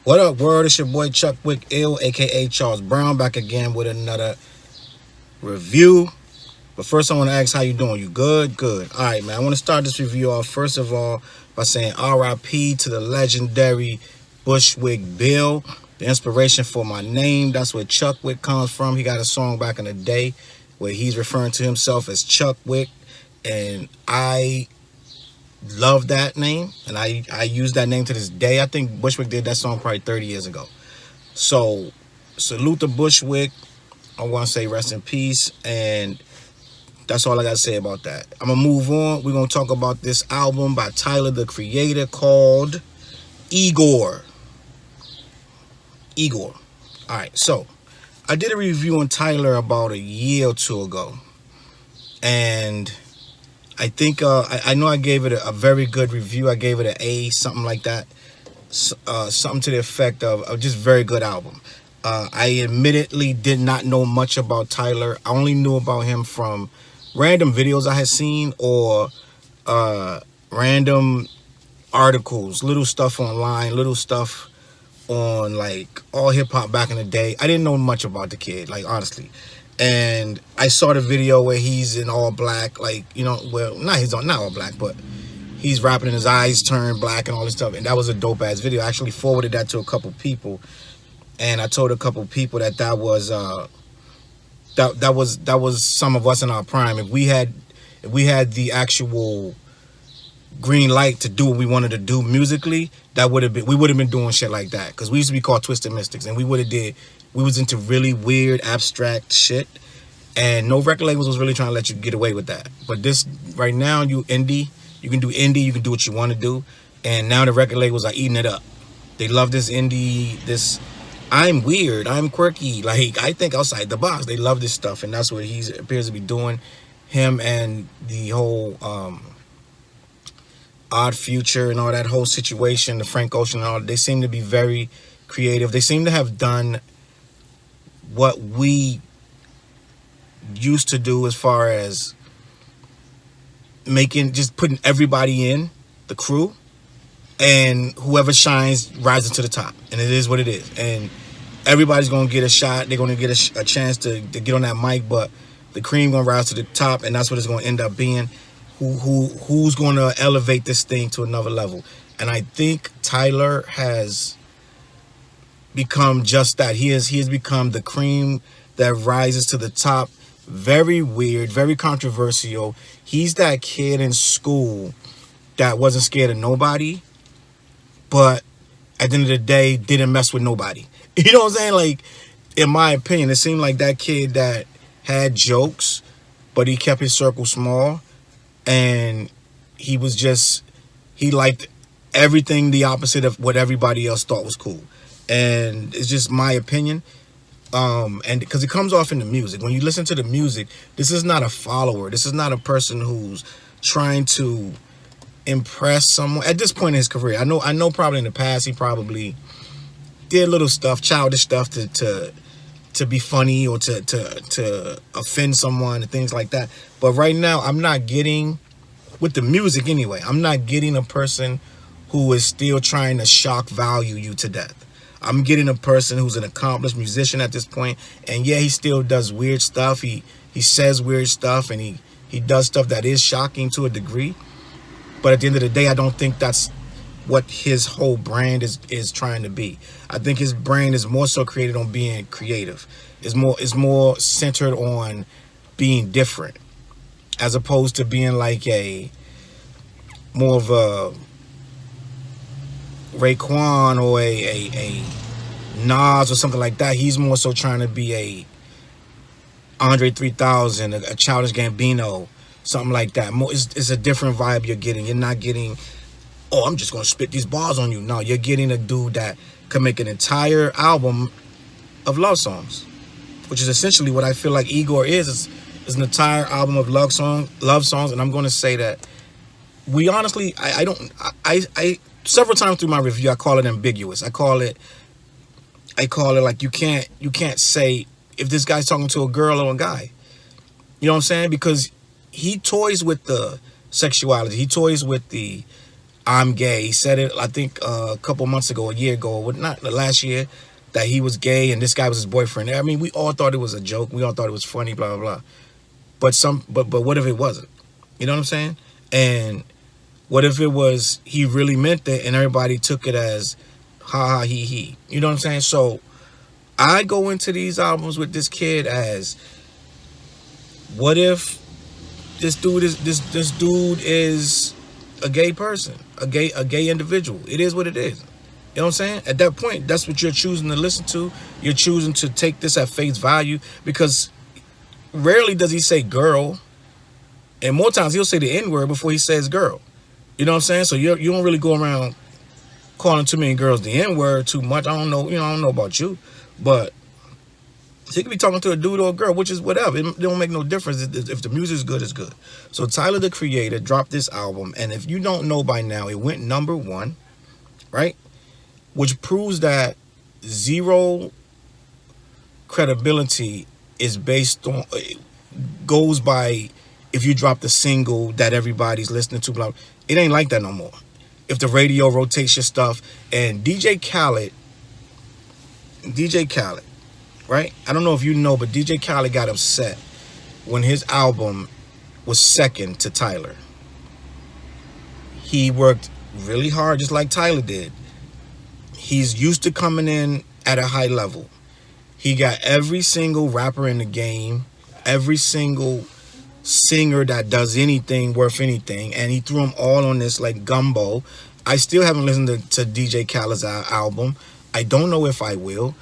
What up, world? It's your boy Chuck Wick Ill, aka Charles Brown, back again with another review. But first, I want to ask how you doing. You good? Good. All right, man. I want to start this review off first of all by saying R.I.P. to the legendary Bushwick Bill. The inspiration for my name. That's where Chuck Wick comes from. He got a song back in the day where he's referring to himself as Chuck Wick, and I love that name, and I use that name to this day. I think Bushwick did that song probably 30 years ago. So salute to Bushwick. I want to say rest in peace, and that's all I got to say about that. I'm going to move on. We're going to talk about this album by Tyler, the Creator, called IGOR. IGOR. All right, so I did a review on Tyler about a year or two ago, and I think I know I gave it a very good review. I gave it an A, something like that. Something to the effect of just very good album. I admittedly did not know much about Tyler. I only knew about him from random videos I had seen or random articles, little stuff online, little stuff on like all hip hop back in the day. I didn't know much about the kid, like honestly. And I saw the video where he's in all black, like, you know, well, not all black, but he's rapping and his eyes turn black and all this stuff. And that was a dope ass video. I actually forwarded that to a couple people, and I told a couple people that was that was some of us in our prime. If we had the actual green light to do what we wanted to do musically, we would have been doing shit like that, because we used to be called Twisted Mystics, and we was into really weird abstract shit, and no record labels was really trying to let you get away with that. But this right now, you can do indie, you can do what you want to do, and now the record labels are eating it up. They love this indie, this I'm weird, I'm quirky, like I think outside the box. They love this stuff, and that's what he appears to be doing. Him and the whole Odd Future and all that whole situation, the Frank Ocean and all, they seem to be very creative. They seem to have done what we used to do as far as just putting everybody in the crew, and whoever shines rises to the top, and it is what it is, and everybody's gonna get a shot. They're gonna get a chance to get on that mic, but the cream gonna rise to the top, and that's what it's gonna end up being. Who's gonna elevate this thing to another level? And I think Tyler has become just that. He has become the cream that rises to the top. Very weird, very controversial. He's that kid in school that wasn't scared of nobody, but at the end of the day didn't mess with nobody. You know what I'm saying? Like, in my opinion, it seemed like that kid that had jokes, but he kept his circle small, and he liked everything the opposite of what everybody else thought was cool. And it's just my opinion, and because it comes off in the music. When you listen to the music, this is not a follower. This is not a person who's trying to impress someone at this point in his career. I know probably in the past he probably did little stuff, childish stuff to be funny or to offend someone and things like that. But right now, I'm not getting, with the music anyway, I'm not getting a person who is still trying to shock value you to death. I'm getting a person who's an accomplished musician at this point, and yeah, he still does weird stuff. He says weird stuff, and he does stuff that is shocking to a degree. But at the end of the day, I don't think that's what his whole brand is trying to be. I think his brand is more so created on being creative. It's more centered on being different, as opposed to being like more of a Raekwon or a Nas or something like that. He's more so trying to be a Andre 3000, a Childish Gambino, something like that. It's a different vibe you're getting. You're not getting, oh, I'm just gonna spit these bars on you. No, you're getting a dude that can make an entire album of love songs, which is essentially what I feel like IGOR is an entire album of love songs. And I'm going to say that we honestly, I several times through my review, I call it ambiguous. I call it like you can't say if this guy's talking to a girl or a guy. You know what I'm saying? Because he toys with the sexuality. He toys with the I'm gay. He said it, I think, a couple months ago, a year ago, not last year, that he was gay and this guy was his boyfriend. I mean, we all thought it was a joke. We all thought it was funny, blah, blah, blah. But what if it wasn't? You know what I'm saying? And what if it was, he really meant it and everybody took it as ha ha he. You know what I'm saying? So I go into these albums with this kid as, what if this dude is a gay person, a gay individual? It is what it is. You know what I'm saying? At that point, that's what you're choosing to listen to. You're choosing to take this at face value, because rarely does he say girl, and more times he'll say the N-word before he says girl. You know what I'm saying? So you don't really go around calling too many girls the N-word too much. I don't know. I don't know about you, but he could be talking to a dude or a girl, which is whatever. It don't make no difference. If the music is good, it's good. So Tyler, the Creator, dropped this album, and if you don't know by now, it went #1, right? Which proves that zero credibility is based on, goes by if you drop the single that everybody's listening to. Blah. It ain't like that no more. If the radio rotates your stuff, and DJ Khaled, right? I don't know if you know, but DJ Khaled got upset when his album was second to Tyler. He worked really hard, just like Tyler did. He's used to coming in at a high level. He got every single rapper in the game, every single singer that does anything worth anything, and he threw them all on this like gumbo. I still haven't listened to DJ Khaled's album. I don't know if I will.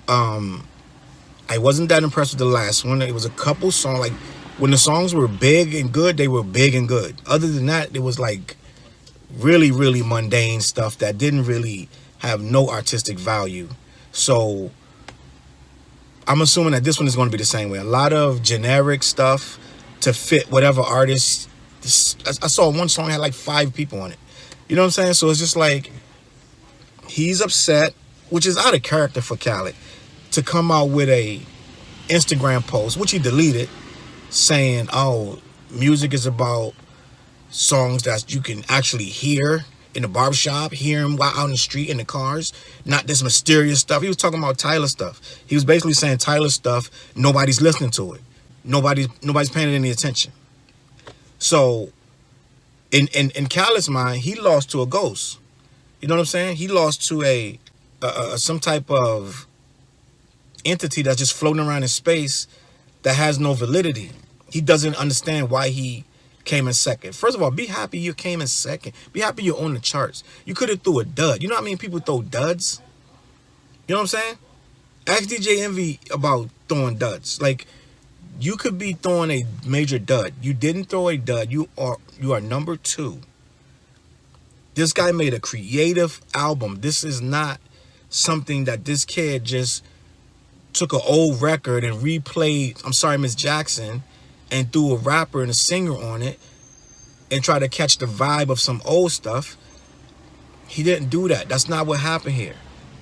I wasn't that impressed with the last one. It was a couple songs, like when the songs were big and good, they were big and good. Other than that, it was like really, really mundane stuff that didn't really have no artistic value. So I'm assuming that this one is going to be the same way. A lot of generic stuff to fit whatever artist. I saw one song had like 5 people on it. You know what I'm saying? So it's just like, he's upset, which is out of character for Khaled, to come out with a Instagram post, which he deleted, saying, oh, music is about songs that you can actually hear in the barbershop, hear him while out in the street in the cars, not this mysterious stuff. He was talking about Tyler stuff. He was basically saying Tyler stuff, nobody's listening to it. Nobody's paying it any attention. So in Khaled's mind, he lost to a ghost. You know what I'm saying? He lost to a some type of entity that's just floating around in space that has no validity. He doesn't understand why he came in second. First of all, be happy you came in second. Be happy you're on the charts. You could have threw a dud. You know what I mean? People throw duds. You know what I'm saying? Ask DJ Envy about throwing duds. Like, you could be throwing a major dud. You didn't throw a dud. You are #2. This guy made a creative album. This is not something that this kid just took an old record and replayed, I'm sorry, Miss Jackson, and threw a rapper and a singer on it and tried to catch the vibe of some old stuff. He didn't do that. That's not what happened here.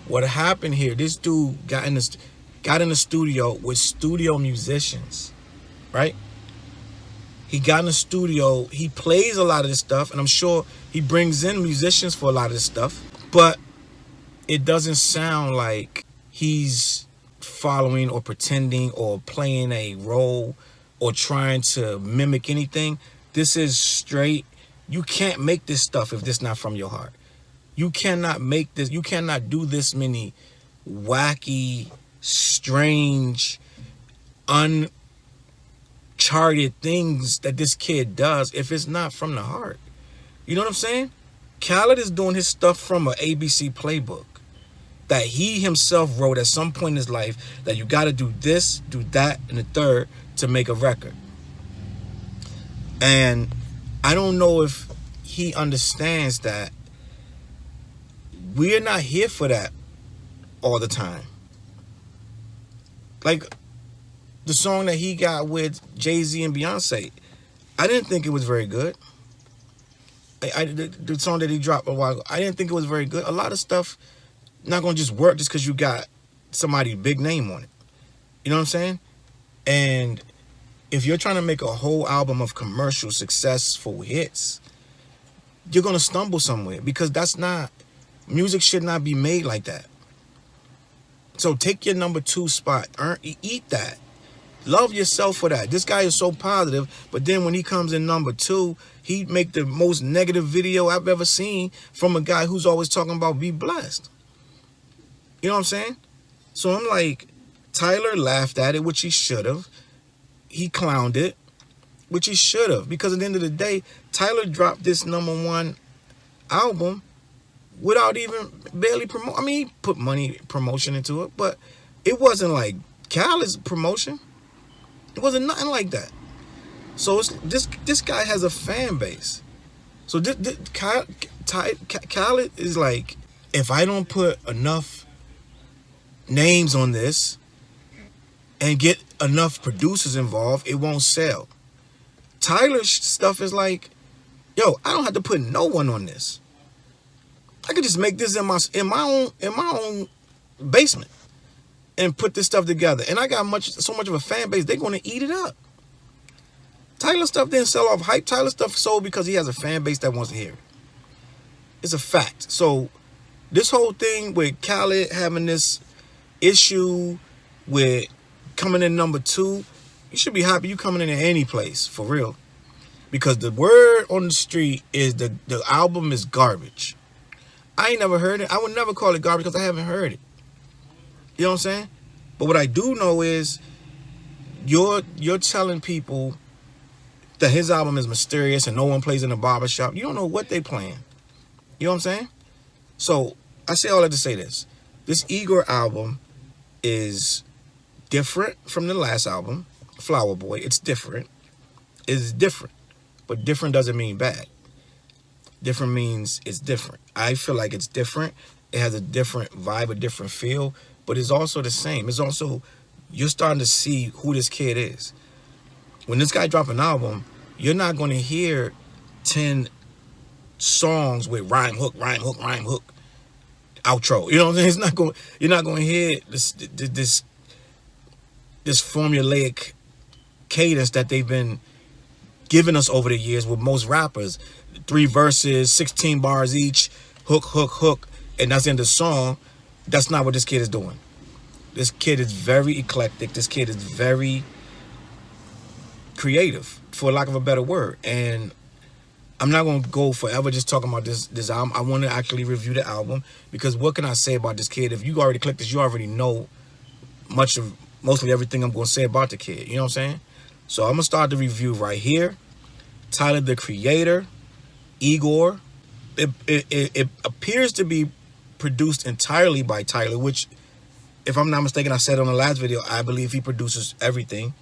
What happened here, this dude got in the studio with studio musicians, right? He got in the studio, he plays a lot of this stuff, and I'm sure he brings in musicians for a lot of this stuff, but it doesn't sound like he's following or pretending or playing a role or trying to mimic anything. This is straight. You can't make this stuff if this not from your heart. You cannot make this. You cannot do this many wacky, strange, uncharted things that this kid does if it's not from the heart. You know what I'm saying? Khaled is doing his stuff from an ABC playbook that he himself wrote at some point in his life, that you got to do this, do that, and the third to make a record. And I don't know if he understands that we're not here for that all the time. Like the song that he got with Jay-Z and Beyonce, I didn't think it was very good. The song that he dropped a while ago, I didn't think it was very good. A lot of stuff not gonna just work just because you got somebody's big name on it. You know what I'm saying? And if you're trying to make a whole album of commercial successful hits, you're gonna stumble somewhere, because that's not, music should not be made like that. So take your number 2 spot, eat that, love yourself for that. This guy is so positive, but then when he comes in number 2, he make the most negative video I've ever seen from a guy who's always talking about be blessed. You know what I'm saying? So I'm like, Tyler laughed at it, which he should have. He clowned it, which he should have, because at the end of the day, Tyler dropped this number 1 album without even barely promote. I mean, he put money promotion into it, but it wasn't like Khaled's promotion. It wasn't nothing like that. So it's, this guy has a fan base. So Khaled is like, if I don't put enough names on this and get enough producers involved, it won't sell. Tyler's stuff is like, yo, I don't have to put no one on this. I could just make this in my own basement and put this stuff together. And I got so much of a fan base, they're gonna eat it up. Tyler stuff didn't sell off hype. Tyler stuff sold because he has a fan base that wants to hear it. It's a fact. So this whole thing with Khaled having this issue with coming in number 2, you should be happy you coming in any place, for real. Because the word on the street is the album is garbage. I ain't never heard it. I would never call it garbage because I haven't heard it. You know what I'm saying? But what I do know is you're telling people that his album is mysterious and no one plays in the barbershop. You don't know what they playing. You know what I'm saying? So I say all that to say this. This IGOR album is different from the last album, Flower Boy. It's different. It's different. But different doesn't mean bad. Different means it's different. I feel like it's different. It has a different vibe, a different feel, but it's also the same. It's also, you're starting to see who this kid is. When this guy drop an album, you're not going to hear 10 songs with rhyme, hook, outro. You know what I'm saying? It's not going. You're not going to hear this formulaic cadence that they've been giving us over the years with most rappers. 3 verses, 16 bars each, hook, and that's in the song. That's not what this kid is doing. This kid is very eclectic. This kid is very creative, for lack of a better word. And I'm not going to go forever just talking about this album. I want to actually review the album, because what can I say about this kid? If you already clicked this, you already know mostly everything I'm going to say about the kid. You know what I'm saying? So I'm going to start the review right here. Tyler, the Creator, IGOR. It appears to be produced entirely by Tyler, which, if I'm not mistaken, I said on the last video, I believe he produces everything,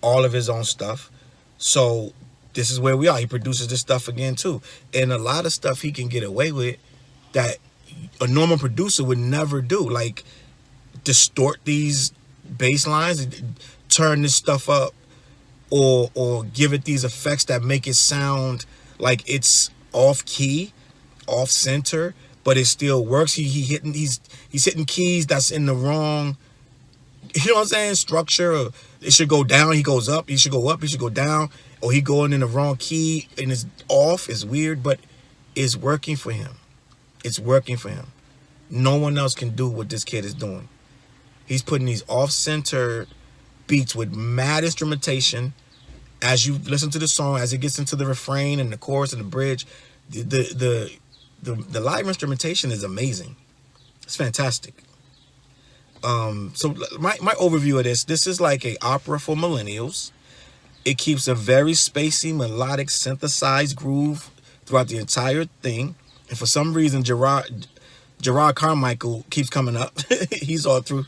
all of his own stuff. So this is where we are. He produces this stuff again too, and a lot of stuff he can get away with that a normal producer would never do, like distort these bass lines, turn this stuff up, or give it these effects that make it sound like it's off key, off center, but it still works. He's hitting keys that's in the wrong, you know what I'm saying, structure. Or it should go down, he goes up. He should go up, he should go down, or he going in the wrong key and it's off. It's weird, but it's working for him. It's working for him. No one else can do what this kid is doing. He's putting these off-center beats with mad instrumentation. As you listen to the song, as it gets into the refrain and the chorus and the bridge, the live instrumentation is amazing. It's fantastic. So my overview of this is like a opera for millennials. It keeps a very spacey, melodic, synthesized groove throughout the entire thing. And for some reason, Gerard Carmichael keeps coming up. he's all through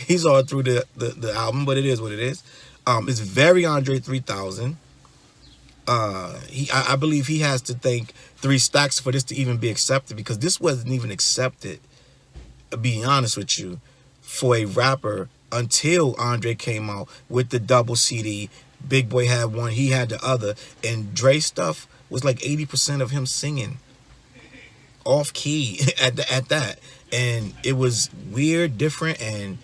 the album, but it is what it is. It's very Andre 3000. I believe he has to thank 3 Stacks for this to even be accepted, because this wasn't even accepted, being honest with you, for a rapper until Andre came out with the double CD. Big Boy had one, he had the other, and Dre stuff was like 80% of him singing off key at that, and it was weird, different, and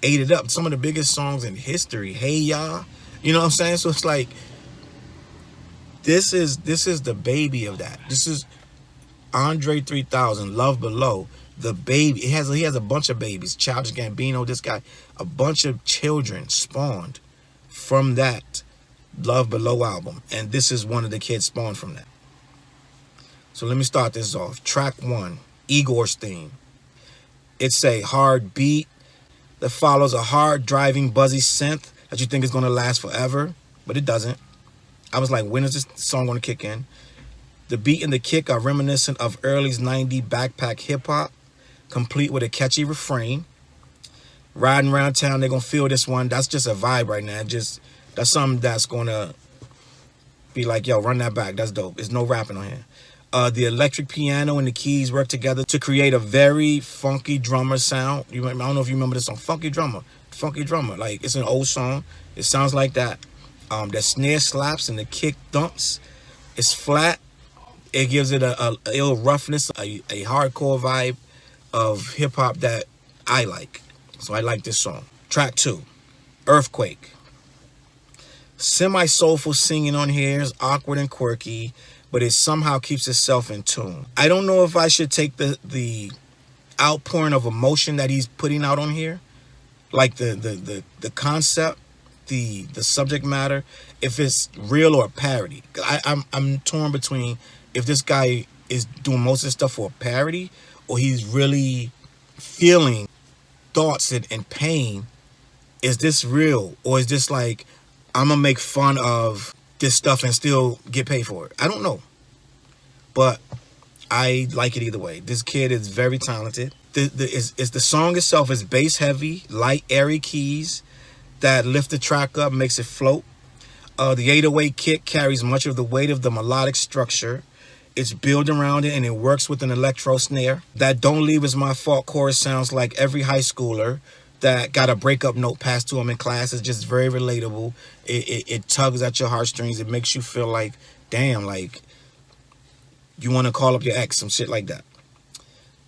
ate it up. Some of the biggest songs in history. Hey Ya, you know what I'm saying? So it's like, this is the baby of that. This is Andre 3000, Love Below, the baby. He has a bunch of babies. Childish Gambino, this guy, a bunch of children spawned from that Love Below album, and this is one of the kids spawned from that. So let me start this off. Track 1, IGOR's theme. It's a hard beat that follows a hard driving buzzy synth that you think is going to last forever, but it doesn't. I was like, when is this song going to kick in? The beat and the kick are reminiscent of early 90s backpack hip-hop, complete with a catchy refrain. Riding around town, they're going to feel this one. That's just a vibe right now. That's something that's going to be like, yo, run that back. That's dope. There's no rapping on here. The electric piano and the keys work together to create a very funky drummer sound. I don't know if you remember this song, Funky Drummer. Funky Drummer. Like, it's an old song. It sounds like that. The snare slaps and the kick thumps. It's flat. It gives it a ill roughness, a hardcore vibe of hip-hop that I like. So I like this song. Track 2, Earthquake. Semi-soulful singing on here is awkward and quirky, but it somehow keeps itself in tune. I don't know if I should take the outpouring of emotion that he's putting out on here, like the concept, the subject matter, if it's real or a parody. I'm torn between if this guy is doing most of this stuff for a parody or he's really feeling thoughts and pain. Is this real, or is this like, I'm gonna make fun of this stuff and still get paid for it? I don't know, but I like it either way. This kid is very talented. The song itself is bass heavy, light, airy keys that lift the track up, makes it float. The 808 kick carries much of the weight of the melodic structure. It's built around it and it works with an electro snare. That Don't Leave Is My Fault chorus sounds like every high schooler that got a breakup note passed to them in class. It's just very relatable. It tugs at your heartstrings. It makes you feel like, damn, like you want to call up your ex, some shit like that.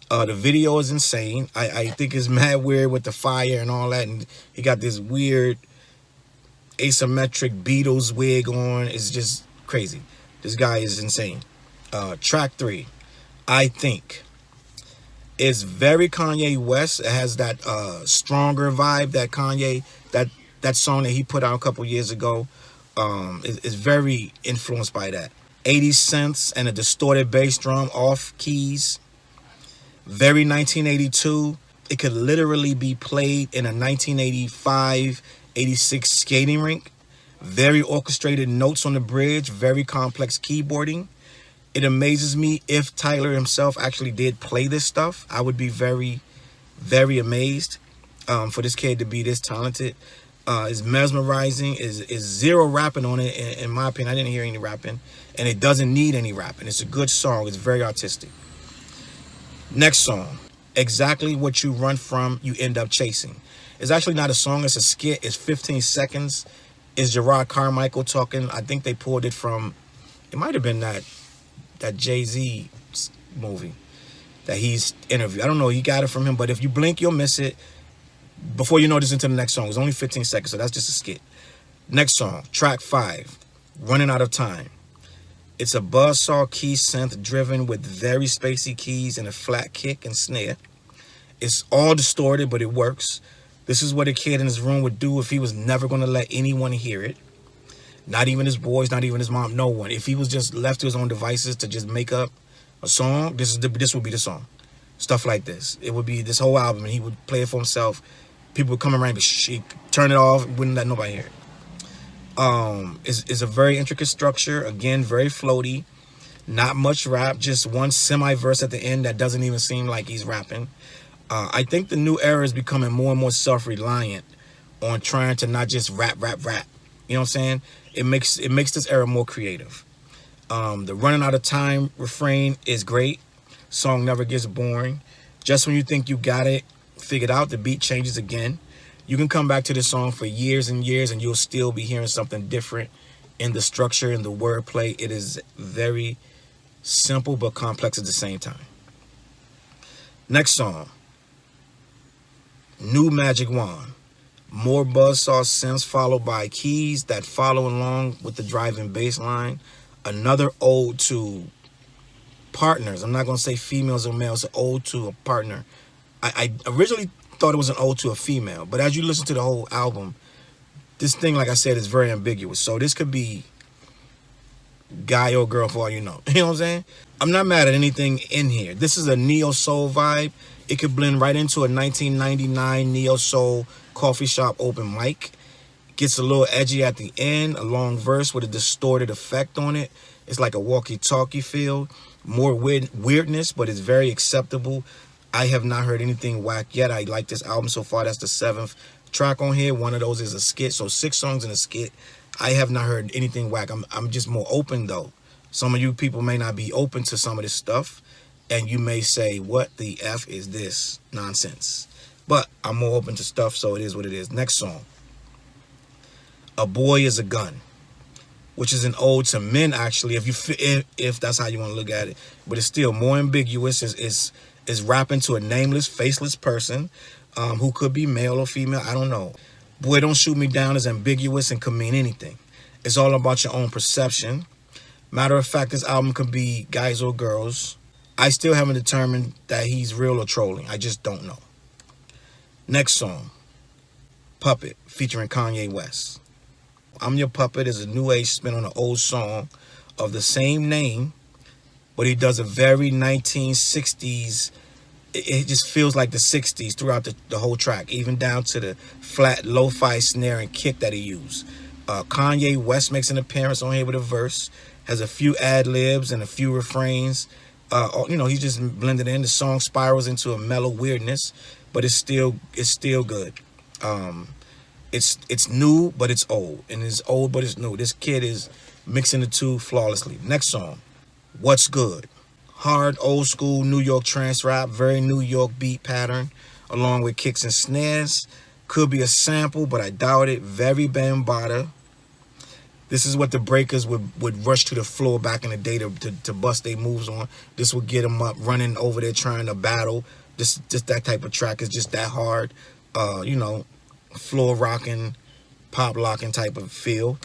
The video is insane. I think it's mad weird with the fire and all that. And he got this weird asymmetric Beatles wig on. It's just crazy. This guy is insane. Track 3, I Think. It's very Kanye West. It has that stronger vibe that Kanye, that song that he put out a couple years ago, is very influenced by that. 80 synths and a distorted bass drum off keys. Very 1982. It could literally be played in a 1985, 86 skating rink. Very orchestrated notes on the bridge. Very complex keyboarding. It amazes me if Tyler himself actually did play this stuff. I would be very, very amazed for this kid to be this talented. It's mesmerizing. Is zero rapping on it, in my opinion. I didn't hear any rapping, and it doesn't need any rapping. It's a good song. It's very artistic. Next song, Exactly What You Run From, You End Up Chasing. It's actually not a song. It's a skit. It's 15 seconds. It's Gerard Carmichael talking. I think they pulled it from, it might have been that Jay-Z movie that he's interviewed. I don't know, he got it from him, but if you blink, you'll miss it before you know this into the next song. It's only 15 seconds, so that's just a skit. Next song, track 5, Running Out of Time. It's a buzzsaw key synth driven with very spacey keys and a flat kick and snare. It's all distorted, but it works. This is what a kid in his room would do if he was never going to let anyone hear it. Not even his boys, not even his mom, no one. If he was just left to his own devices to just make up a song, this would be the song. Stuff like this. It would be this whole album, and he would play it for himself. People would come around, but she'd turn it off, wouldn't let nobody hear it. It's a very intricate structure. Again, very floaty. Not much rap, just one semi-verse at the end that doesn't even seem like he's rapping. I think the new era is becoming more and more self-reliant on trying to not just rap. You know what I'm saying? It makes this era more creative. The Running Out of Time refrain is great. Song never gets boring. Just when you think you got it figured out, the beat changes again. You can come back to this song for years and years and you'll still be hearing something different in the structure and the wordplay. It is very simple but complex at the same time. Next song, New Magic Wand. More buzzsaw synths followed by keys that follow along with the driving bass line. Another ode to partners. I'm not gonna say females or males. It's an ode to a partner. I originally thought it was an ode to a female, but as you listen to the whole album, this thing, like I said, is very ambiguous. So this could be guy or girl for all you know. You know what I'm saying? I'm not mad at anything in here. This is a neo soul vibe. It could blend right into a 1999 neo soul coffee shop open mic. Gets a little edgy at the end, a long verse with a distorted effect on it. It's like a walkie-talkie feel. More weirdness, but it's very acceptable. I have not heard anything whack yet. I like this album so far. That's the 7th track on here. One of those is a skit, so 6 songs in a skit. I have not heard anything whack. I'm just more open though. Some of you people may not be open to some of this stuff, and you may say, what the F is this nonsense? But I'm more open to stuff, so it is what it is. Next song. A Boy is a Gun, which is an ode to men, actually, if that's how you want to look at it. But it's still more ambiguous. It's rapping to a nameless, faceless person who could be male or female. I don't know. Boy Don't Shoot Me Down is ambiguous and could mean anything. It's all about your own perception. Matter of fact, this album could be guys or girls. I still haven't determined that he's real or trolling. I just don't know. Next song, Puppet, featuring Kanye West. I'm Your Puppet is a new age spin on an old song of the same name, but he does a very 1960s, it just feels like the 60s throughout the whole track, even down to the flat lo-fi snare and kick that he used. Kanye West makes an appearance on here with a verse, has a few ad-libs and a few refrains. He's just blended in. The song spirals into a mellow weirdness, but it's still good. It's new, but it's old. And it's old, but it's new. This kid is mixing the two flawlessly. Next song, What's Good? Hard, old school New York trance rap, very New York beat pattern, along with kicks and snares. Could be a sample, but I doubt it. Very Bambaataa. This is what the breakers would rush to the floor back in the day to bust their moves on. This would get them up, running over there trying to battle. Just that type of track is just that hard. Floor rocking, pop locking type of feel.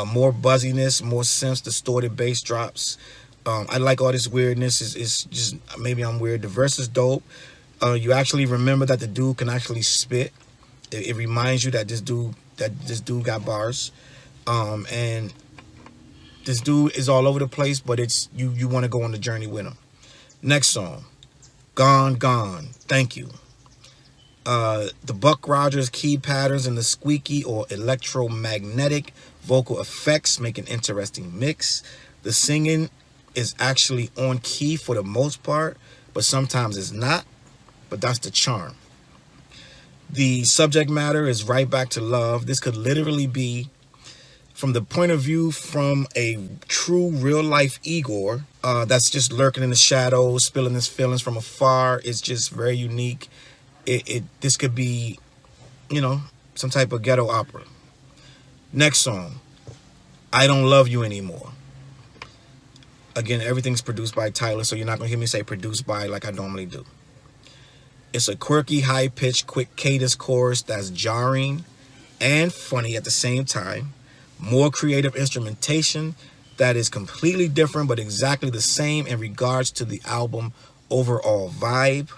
More buzziness, more synths, distorted bass drops. I like all this weirdness. It's just, maybe I'm weird. The verse is dope. You actually remember that the dude can actually spit. It reminds you that this dude got bars. And this dude is all over the place, but it's you want to go on the journey with him. Next song, Gone Gone, Thank You. The Buck Rogers key patterns and the squeaky or electromagnetic vocal effects make an interesting mix. The singing is actually on key for the most part, but sometimes it's not, but that's the charm. The subject matter is right back to love. This could literally be from the point of view from a true real life IGOR that's just lurking in the shadows, spilling his feelings from afar. It's just very unique. This could be, some type of ghetto opera. Next song, I Don't Love You Anymore. Again, everything's produced by Tyler, so you're not going to hear me say produced by like I normally do. It's a quirky, high-pitched, quick cadence chorus that's jarring and funny at the same time. More creative instrumentation that is completely different but exactly the same in regards to the album overall vibe.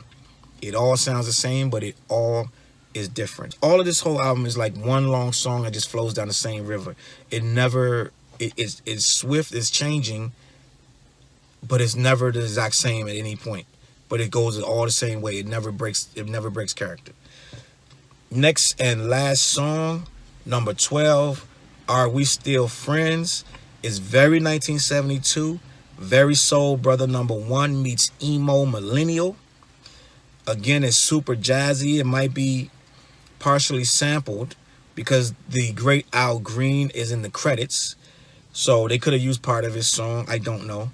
It all sounds the same, but it all is different. All of this whole album is like one long song that just flows down the same river. It's swift, it's changing, but it's never the exact same at any point. But it goes all the same way. It never breaks character. Next and last song, number 12, Are We Still Friends? Is very 1972. Very Soul Brother number 1 meets emo millennial. Again, it's super jazzy. It might be partially sampled because the great Al Green is in the credits. So they could have used part of his song. I don't know.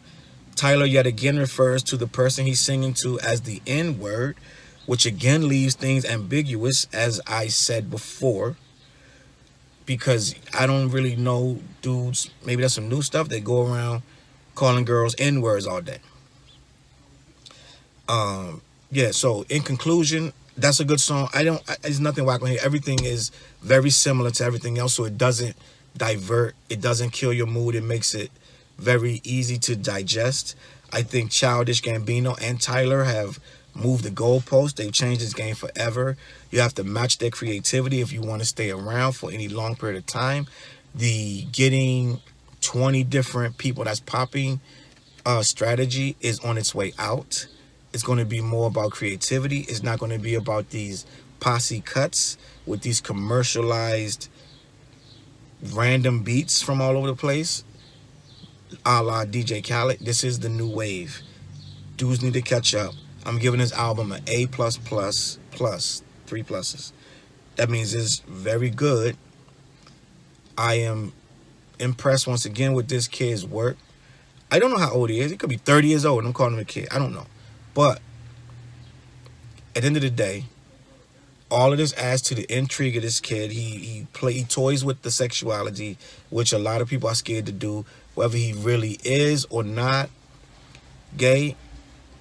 Tyler yet again refers to the person he's singing to as the N-word, which again leaves things ambiguous, as I said before, because I don't really know dudes. Maybe that's some new stuff. They go around calling girls N-words all day. Yeah, so in conclusion, that's a good song. There's nothing whack on here. Everything is very similar to everything else, so it doesn't divert. It doesn't kill your mood. It makes it very easy to digest. I think Childish Gambino and Tyler have moved the goalpost. They've changed this game forever. You have to match their creativity if you want to stay around for any long period of time. The getting 20 different people that's popping strategy is on its way out. It's going to be more about creativity. It's not going to be about these posse cuts with these commercialized random beats from all over the place, a la DJ Khaled. This is the new wave. Dudes need to catch up. I'm giving this album an A+++, 3+. That means it's very good. I am impressed once again with this kid's work. I don't know how old he is. He could be 30 years old and I'm calling him a kid. I don't know. But at the end of the day, all of this adds to the intrigue of this kid. He toys with the sexuality, which a lot of people are scared to do. Whether he really is or not gay,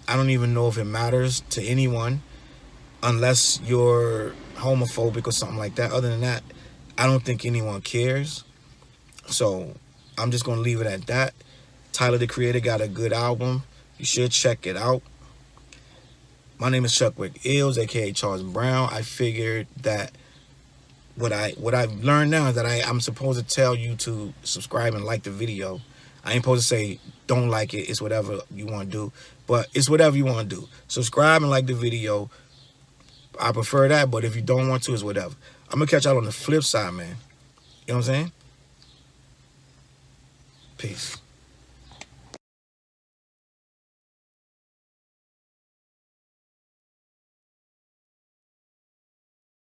I don't even know if it matters to anyone unless you're homophobic or something like that. Other than that, I don't think anyone cares. So I'm just going to leave it at that. Tyler, the Creator, got a good album. You should check it out. My name is Chuckwick Ills, aka Charles Brown. I figured that what I've learned now is that I'm supposed to tell you to subscribe and like the video. I ain't supposed to say don't like it. It's whatever you want to do. But it's whatever you want to do. Subscribe and like the video. I prefer that, but if you don't want to, it's whatever. I'm going to catch y'all on the flip side, man. You know what I'm saying? Peace.